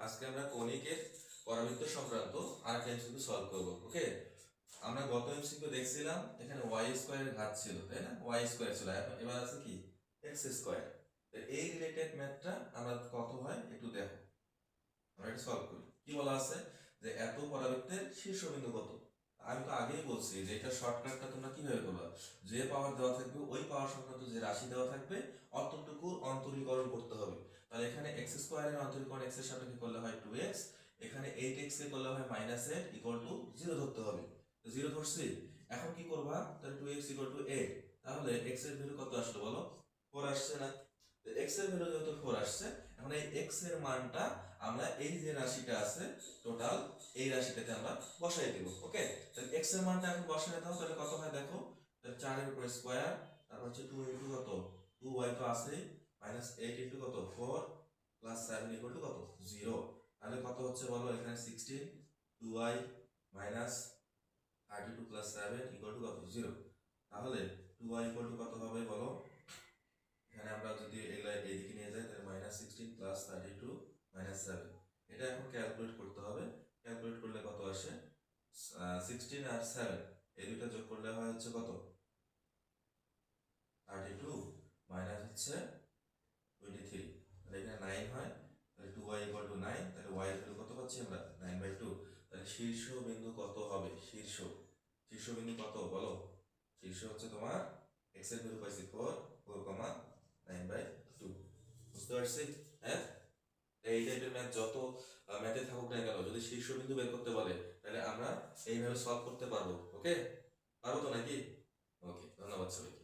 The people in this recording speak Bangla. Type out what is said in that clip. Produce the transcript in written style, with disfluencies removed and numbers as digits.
আজকে আমরা কনিকের পরাবৃত্ত সংক্রান্ত আরেকটা এমসিকিউ সলভ করব। ওকে, আমরা গত এমসিকিউ দেখছিলাম এখানে ওয়াই স্কয়ারের ঘাত ছিল, তাই না? ওয়াই স্কয়ার ছিল, এবার আছে কি এক্স স্কয়ার। এই রিলেটেড ম্যাথটা আমরা কত হয় একটু দেখো, আমরা এটা সলভ করি। কি বলা আছে যে এত পরাবৃত্তের শীর্ষবিন্দু কত। আমি তো আগেই বলছি যে এটা শর্টকাটটা তোমরা কিভাবে করবা, যে পাওয়ার দেওয়া থাকবে ওই পাওয়ার সংক্রান্ত যে রাশি দেওয়া থাকবে অতটুকু অন্তরীকরণ করতে হবে। তাহলে এখানে এক্স স্কয়ারের অন্তরীকরণ এক্স এর সাপেক্ষে করলে হয় 2x, এখানে 8x কে করলে হয় -8 ইকুয়াল টু 0 ধরতে হবে। তো 0 ধরছি, এখন কি করবা, তাহলে 2x ইকুয়াল টু 8, তাহলে x এর ভ্যালু কত আসলো বলো? 4 আসছে না? তো x এর ভ্যালু যেহেতু 4 আসছে, এখন এই x এর মানটা আমরা এই যে রাশিটা আছে টোটাল এই রাশিটাতে আমরা বসাই দেব। ওকে, তাহলে x এর মানটা এখন বসাই দাও, তাহলে কত হয় দেখো। তাহলে 4 এর উপরে স্কয়ার, তারপর হচ্ছে 2 ইনটু কত 2y তো আছে, -8 ইনটু কত 4 প্লাস 7 ইকুয়াল টু কত 0। তাহলে কত হচ্ছে বলো, এখানে 16 2y minus 32 plus 7 equal to কত 0। তাহলে 2y ইকুয়াল টু কত হবে বলো, এখানে আমরা যদি এগুলা এইদিকে নিয়ে যাই তাহলে -16 প্লাস 32 মাইনাস 7, এটা এখন ক্যালকুলেট করতে হবে। ক্যালকুলেট করলে কত আসে, 16 আর 7 এই দুটো যোগ করলে হয় হচ্ছে কত 32 মাইনাস হচ্ছে 23, তাহলে এখানে 9 হয়। তাহলে 2y ইকুয়াল টু 9, তাহলে y এর ভ্যালু কত পাচ্ছি আমরা 9/2। তাহলে শীর্ষ বিন্দু কত হবে, শীর্ষ বিন্দু কত বলো? শীর্ষ হচ্ছে তোমার x এর ভ্যালু পাইছি 4 9/2। বুঝতে পারছি? হ্যাঁ, এই টাইপের ম্যাথ যত ম্যাথে থাকুক না কেন, যদি শীর্ষবিন্দু বের করতে বলে তাহলে আমরা এইভাবে সলভ করতে পারবো। ওকে, পারবো তো নাকি? ওকে, ধন্যবাদ সবাই।